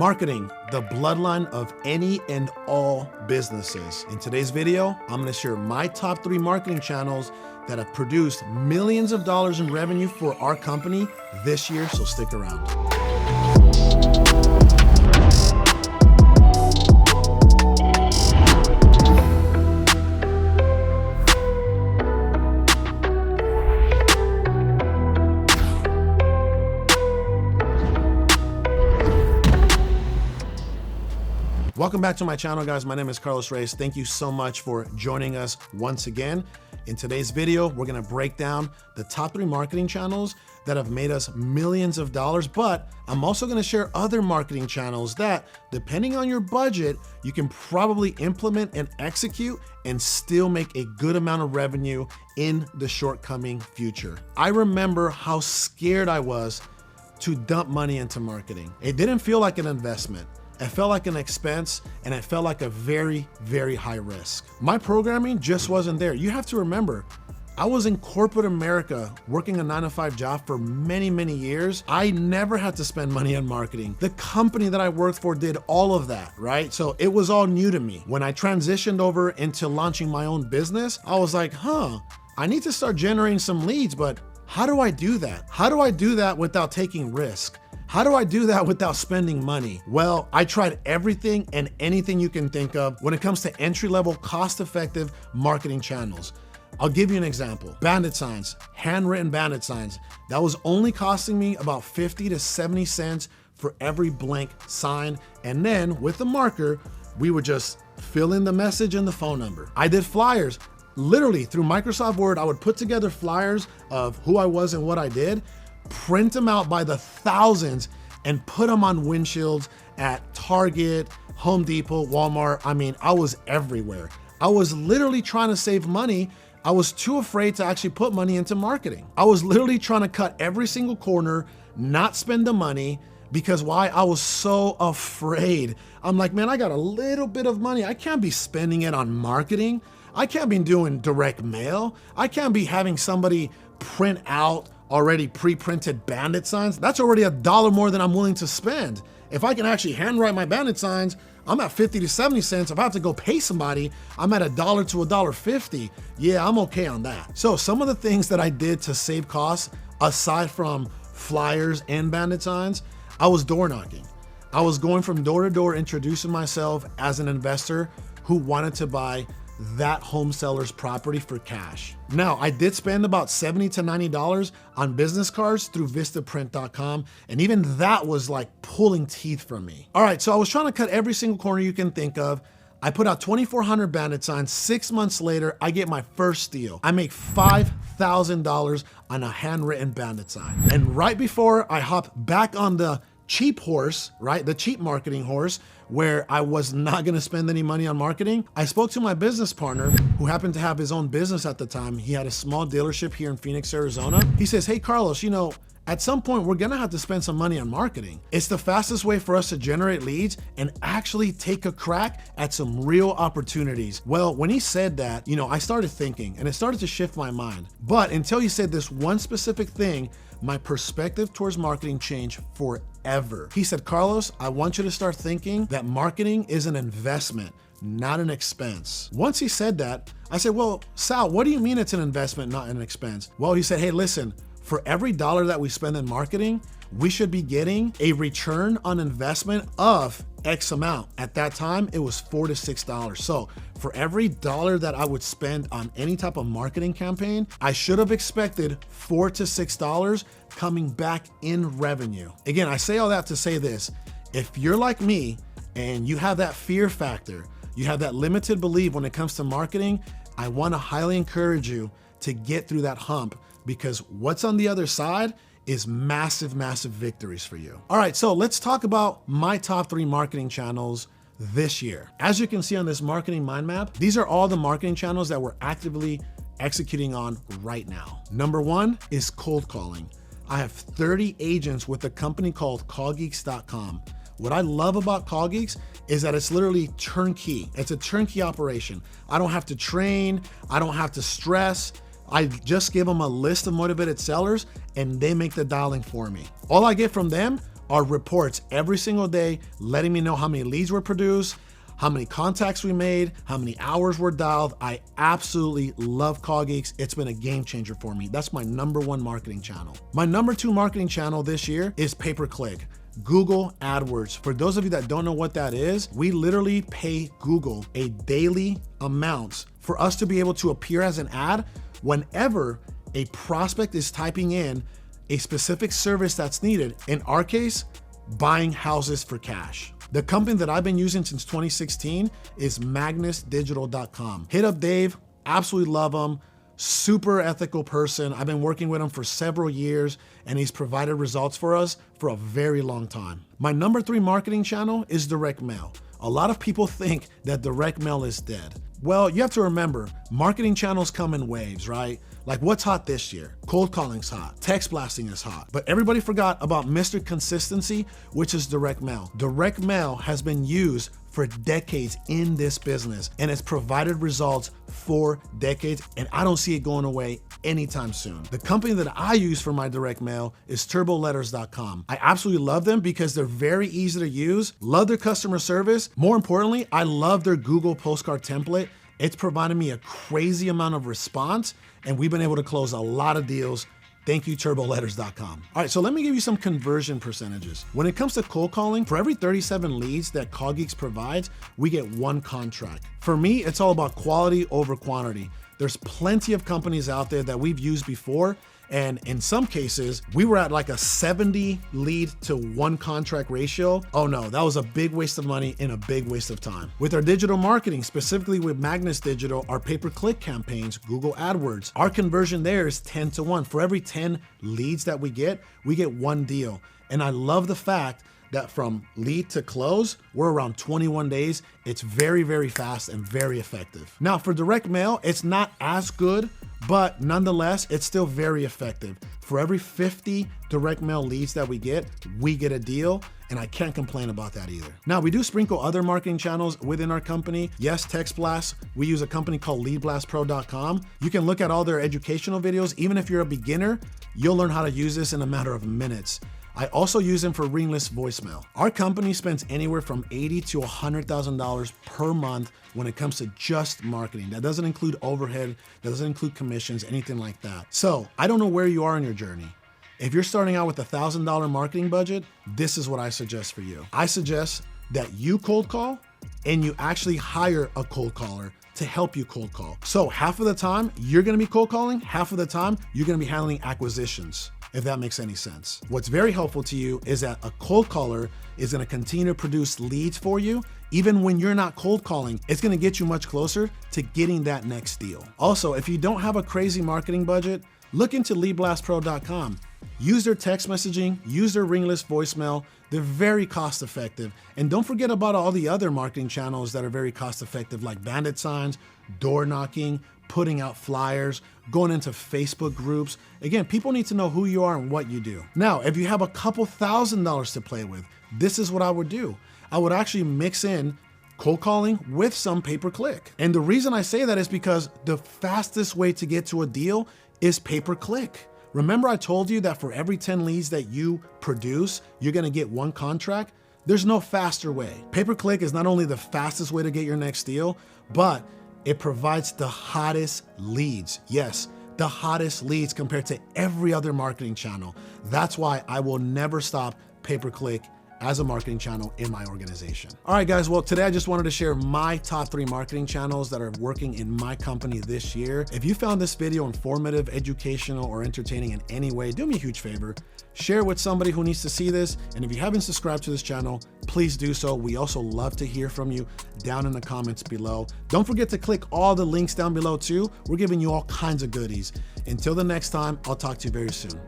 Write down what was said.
Marketing, the bloodline of any and all businesses. In today's video, I'm gonna share my top 3 marketing channels that have produced millions of dollars in revenue for our company this year, so stick around. Welcome back to my channel, guys. My name is Carlos Reyes. Thank you so much for joining us once again. In today's video, we're gonna break down the top 3 marketing channels that have made us millions of dollars, but I'm also gonna share other marketing channels that, depending on your budget, you can probably implement and execute and still make a good amount of revenue in the short-coming future. I remember how scared I was to dump money into marketing. It didn't feel like an investment. It felt like an expense, and it felt like a very, very high risk. My programming just wasn't there. You have to remember, I was in corporate America working a 9-to-5 job for many, many years. I never had to spend money on marketing. The company that I worked for did all of that, right? So it was all new to me. When I transitioned over into launching my own business, I was like, I need to start generating some leads, but how do I do that? How do I do that without taking risk? How do I do that without spending money? Well, I tried everything and anything you can think of when it comes to entry-level, cost-effective marketing channels. I'll give you an example. Bandit signs, handwritten bandit signs. That was only costing me about 50 to 70 cents for every blank sign. And then with the marker, we would just fill in the message and the phone number. I did flyers. Literally through Microsoft Word, I would put together flyers of who I was and what I did, print them out by the thousands, and put them on windshields at Target, Home Depot, Walmart. I mean, I was everywhere. I was literally trying to save money. I was too afraid to actually put money into marketing. I was literally trying to cut every single corner, not spend the money, because why? I was so afraid. I'm like, man, I got a little bit of money. I can't be spending it on marketing. I can't be doing direct mail. I can't be having somebody print out already pre-printed bandit signs. That's already $1 more than I'm willing to spend. If I can actually handwrite my bandit signs, I'm at 50 to 70 cents. If I have to go pay somebody, I'm at $1 to $1.50. Yeah, I'm okay on that. So some of the things that I did to save costs, aside from flyers and bandit signs, I was door knocking. I was going from door to door, introducing myself as an investor who wanted to buy that home seller's property for cash. Now, I did spend about $70 to $90 on business cards through vistaprint.com, and even that was like pulling teeth from me. All right, so I was trying to cut every single corner you can think of. I put out 2,400 bandit signs. 6 months later, I get my first deal. I make $5,000 on a handwritten bandit sign. And right before I hop back on the cheap horse, right? The cheap marketing horse, where I was not gonna spend any money on marketing, I spoke to my business partner who happened to have his own business at the time. He had a small dealership here in Phoenix, Arizona. He says, hey, Carlos, at some point we're gonna have to spend some money on marketing. It's the fastest way for us to generate leads and actually take a crack at some real opportunities. Well, when he said that, I started thinking and it started to shift my mind. But until he said this one specific thing, my perspective towards marketing changed forever. He said, Carlos, I want you to start thinking that marketing is an investment, not an expense. Once he said that, I said, well, Sal, what do you mean it's an investment, not an expense? Well, he said, hey, listen, for every $1 that we spend in marketing, we should be getting a return on investment of X amount. At that time, it was $4 to $6. So for every $1 that I would spend on any type of marketing campaign, I should have expected $4 to $6 coming back in revenue. Again, I say all that to say this. If you're like me and you have that fear factor, you have that limited belief when it comes to marketing, I want to highly encourage you to get through that hump, because what's on the other side is massive, massive victories for you. All right, so let's talk about my top 3 marketing channels this year. As you can see on this marketing mind map, these are all the marketing channels that we're actively executing on right now. Number 1 is cold calling. I have 30 agents with a company called callgeeks.com. What I love about CallGeeks is that it's literally turnkey. It's a turnkey operation. I don't have to train. I don't have to stress. I just give them a list of motivated sellers and they make the dialing for me. All I get from them are reports every single day letting me know how many leads were produced, how many contacts we made, how many hours were dialed. I absolutely love CallGeeks. It's been a game changer for me. That's my #1 marketing channel. My #2 marketing channel this year is pay-per-click. Google AdWords. For those of you that don't know what that is, we literally pay Google a daily amount for us to be able to appear as an ad whenever a prospect is typing in a specific service that's needed. In our case, buying houses for cash. The company that I've been using since 2016 is magnusdigital.com. Hit up Dave, absolutely love him. Super ethical person. I've been working with him for several years and he's provided results for us for a very long time. My #3 marketing channel is direct mail. A lot of people think that direct mail is dead. Well, you have to remember, marketing channels come in waves, right? Like what's hot this year? Cold calling's hot, text blasting is hot, but everybody forgot about Mr. Consistency, which is direct mail. Direct mail has been used for decades in this business and it's provided results for decades and I don't see it going away anytime soon. The company that I use for my direct mail is turboletters.com. I absolutely love them because they're very easy to use, love their customer service. More importantly, I love their Google postcard template. It's provided me a crazy amount of response and we've been able to close a lot of deals. Thank you, turboletters.com. All right, so let me give you some conversion percentages. When it comes to cold calling, for every 37 leads that CallGeeks provides, we get 1 contract. For me, it's all about quality over quantity. There's plenty of companies out there that we've used before, and in some cases, we were at like a 70 lead to 1 contract ratio. Oh no, that was a big waste of money and a big waste of time. With our digital marketing, specifically with Magnus Digital, our pay-per-click campaigns, Google AdWords, our conversion there is 10 to 1. For every 10 leads that we get 1 deal. And I love the fact that from lead to close, we're around 21 days. It's very, very fast and very effective. Now for direct mail, it's not as good, but nonetheless, it's still very effective. For every 50 direct mail leads that we get a deal, and I can't complain about that either. Now we do sprinkle other marketing channels within our company. Yes, text blast. We use a company called leadblastpro.com. You can look at all their educational videos. Even if you're a beginner, you'll learn how to use this in a matter of minutes. I also use them for ringless voicemail. Our company spends anywhere from $80,000 to $100,000 per month when it comes to just marketing. That doesn't include overhead, that doesn't include commissions, anything like that. So I don't know where you are in your journey. If you're starting out with a $1,000 marketing budget, this is what I suggest for you. I suggest that you cold call and you actually hire a cold caller to help you cold call. So half of the time you're gonna be cold calling, half of the time you're gonna be handling acquisitions, if that makes any sense. What's very helpful to you is that a cold caller is gonna continue to produce leads for you. Even when you're not cold calling, it's gonna get you much closer to getting that next deal. Also, if you don't have a crazy marketing budget, look into leadblastpro.com. Use their text messaging, use their ringless voicemail. They're very cost effective. And don't forget about all the other marketing channels that are very cost effective, like bandit signs, door knocking, putting out flyers, going into Facebook groups. Again, people need to know who you are and what you do. Now, if you have a couple $1,000s to play with, this is what I would do. I would actually mix in cold calling with some pay-per-click. And the reason I say that is because the fastest way to get to a deal is pay-per-click. Remember I told you that for every 10 leads that you produce, you're gonna get 1 contract? There's no faster way. Pay-per-click is not only the fastest way to get your next deal, but it provides the hottest leads. Yes, the hottest leads compared to every other marketing channel. That's why I will never stop pay-per-click as a marketing channel in my organization. All right, guys, well, today I just wanted to share my top 3 marketing channels that are working in my company this year. If you found this video informative, educational, or entertaining in any way, do me a huge favor. Share it with somebody who needs to see this. And if you haven't subscribed to this channel, please do so. We also love to hear from you down in the comments below. Don't forget to click all the links down below too. We're giving you all kinds of goodies. Until the next time, I'll talk to you very soon.